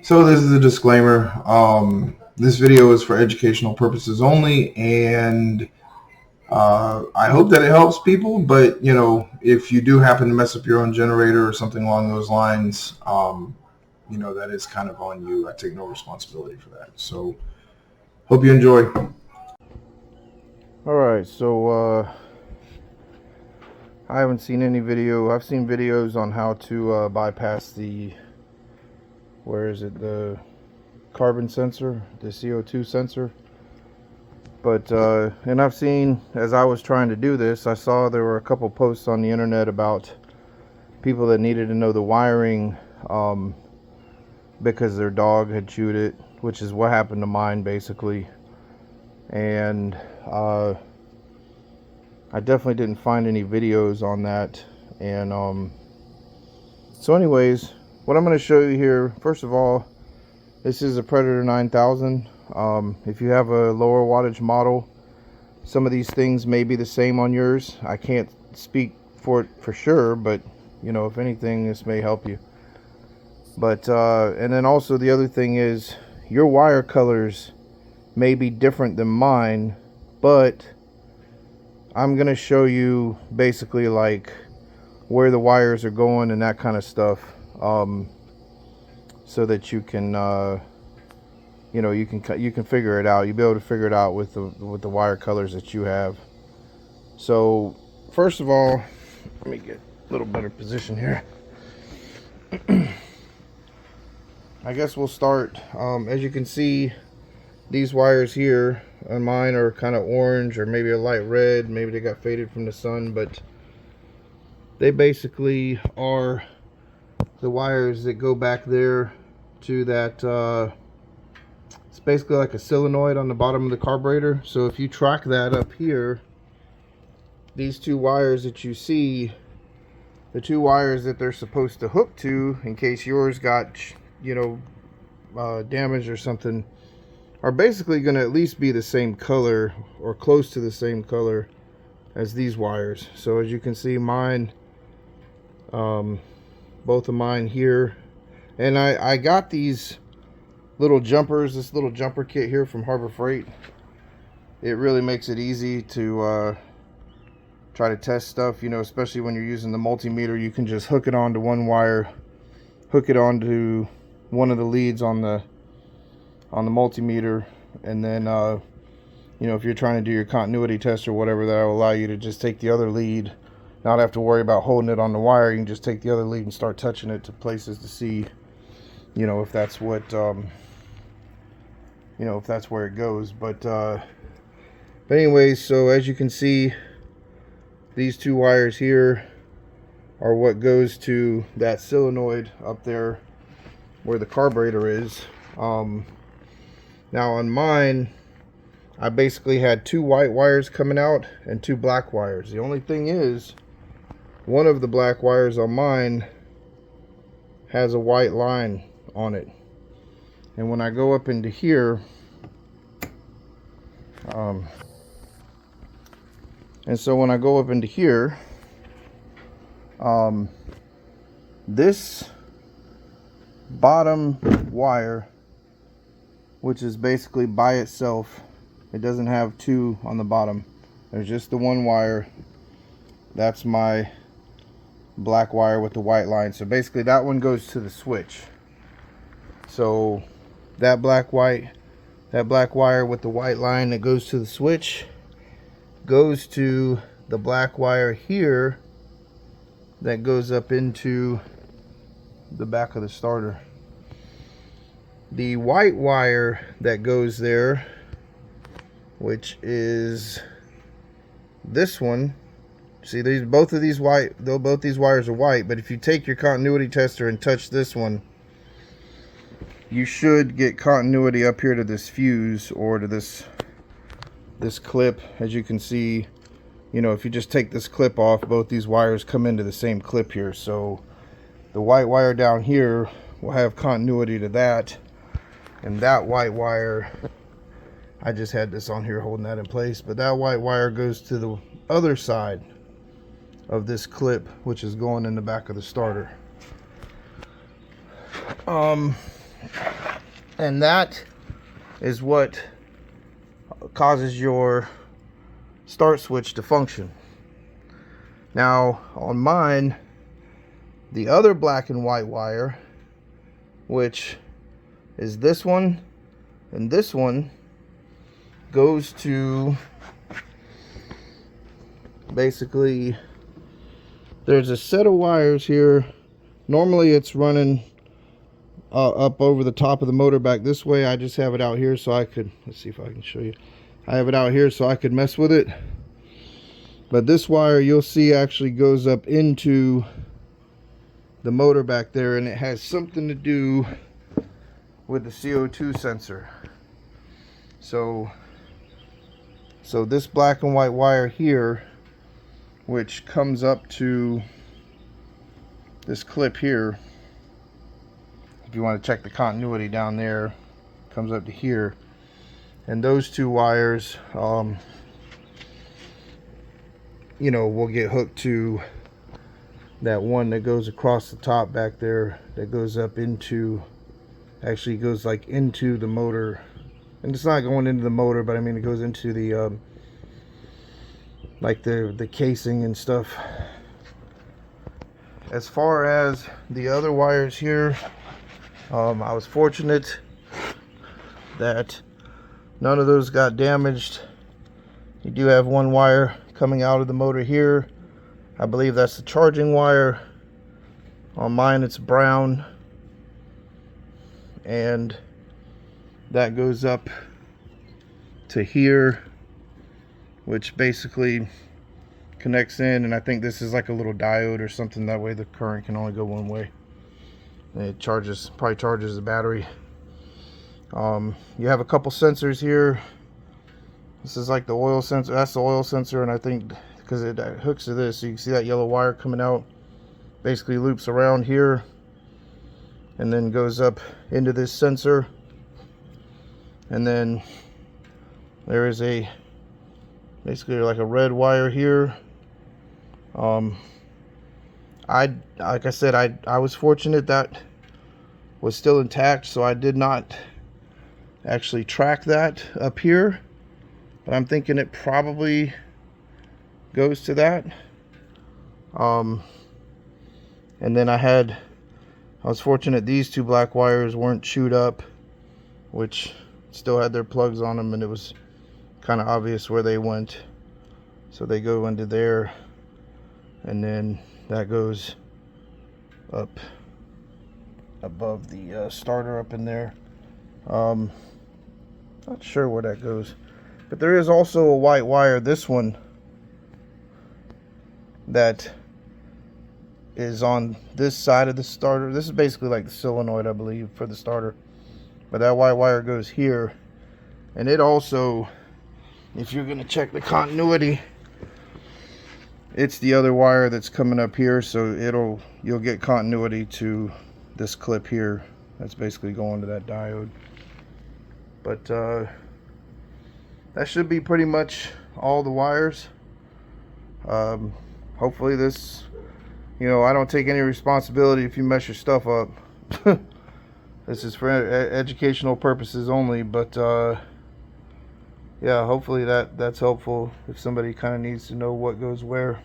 So this is a disclaimer. This video is for educational purposes only, and I hope that it helps people. But if you do happen to mess up your own generator or something along those lines, that is kind of on you. I take no responsibility for that. So hope you enjoy. All right, so I haven't seen any video. I've seen videos on how to bypass the the carbon sensor, the CO2 sensor. But and I've seen, as I was trying to do this, I saw there were a couple posts on the internet about people that needed to know the wiring because their dog had chewed it, which is what happened to mine basically. And I definitely didn't find any videos on that. And so anyways, what I'm going to show you here, first of all, this is a Predator 9000. If you have a lower wattage model, some of these things may be the same on yours. I can't speak for it for sure, but if anything, this may help you. But and then also the other thing is, your wire colors may be different than mine, but I'm gonna show you basically like where the wires are going and that kind of stuff, so that you can you can figure it out. You'll be able to figure it out with the wire colors that you have. So first of all, let me get a little better position here. I guess we'll start. As you can see, these wires here on mine are kind of orange or maybe a light red. Maybe they got faded from the sun, but they basically are the wires that go back there to that it's basically like a solenoid on the bottom of the carburetor. So if you track that up here, these two wires that you see, the two wires that they're supposed to hook to in case yours got damaged or something, are basically going to at least be the same color or close to the same color as these wires. So as you can see, mine, both of mine here, and I got these little jumpers, this little jumper kit here from Harbor Freight. It really makes it easy to try to test stuff, especially when you're using the multimeter. You can just hook it onto one wire, hook it onto one of the leads on the multimeter, and then if you're trying to do your continuity test or whatever, that will allow you to just take the other lead, not have to worry about holding it on the wire. You can just take the other lead and start touching it to places to see if that's what if that's where it goes. But anyways, so as you can see, these two wires here are what goes to that solenoid up there where the carburetor is. Now on mine, I basically had two white wires coming out and two black wires. The only thing is, one of the black wires on mine has a white line on it. And when I go up into here, when I go up into here, this bottom wire, which is basically by itself, it doesn't have two on the bottom, there's just the one wire. That's my black wire with the white line. So basically that one goes to the switch. So that black wire with the white line that goes to the switch goes to the black wire here that goes up into the back of the starter. The white wire that goes there, which is this one, see, both these wires are white, but if you take your continuity tester and touch this one, you should get continuity up here to this fuse or to this clip. As you can see, if you just take this clip off, both these wires come into the same clip here. So the white wire down here will have continuity to that, and that white wire, I just had this on here holding that in place, but that white wire goes to the other side of this clip, which is going in the back of the starter. And that is what causes your start switch to function. Now on mine, the other black and white wire, which is this one and this one, goes to basically, there's a set of wires here. Normally it's running up over the top of the motor back this way. I just have it out here so I could, let's see if I can show you. I have it out here so I could mess with it. But this wire, you'll see, actually goes up into the motor back there, and it has something to do with the CO2 sensor. So this black and white wire here, which comes up to this clip here, if you want to check the continuity down there, comes up to here, and those two wires you know, will get hooked to that one that goes across the top back there, that goes up into, actually goes like into the motor. And it's not going into the motor, but I mean it goes into the like the casing and stuff. As far as the other wires here, I was fortunate that none of those got damaged. You do have one wire coming out of the motor here. I believe that's the charging wire. On mine it's brown, and that goes up to here, which basically connects in, and I think this is like a little diode or something, that way the current can only go one way. And it probably charges the battery. You have a couple sensors here. This is like the oil sensor, that's the oil sensor, and I think because it hooks to this, so you can see that yellow wire coming out, basically loops around here and then goes up into this sensor. And then there is a basically like a red wire here. Like I said, I was fortunate that was still intact, so I did not actually track that up here, but I'm thinking it probably goes to that. And then I was fortunate these two black wires weren't chewed up, which still had their plugs on them, and it was kind of obvious where they went. So they go into there, and then that goes up above the starter up in there. Not sure where that goes, but there is also a white wire, this one, that is on this side of the starter. This is basically like the solenoid, I believe, for the starter, but that white wire goes here. And it also, if you're going to check the continuity, it's the other wire that's coming up here, so you'll get continuity to this clip here that's basically going to that diode. But that should be pretty much all the wires. Hopefully this, you know, I don't take any responsibility if you mess your stuff up. This is for educational purposes only, but yeah, hopefully that's helpful if somebody kind of needs to know what goes where.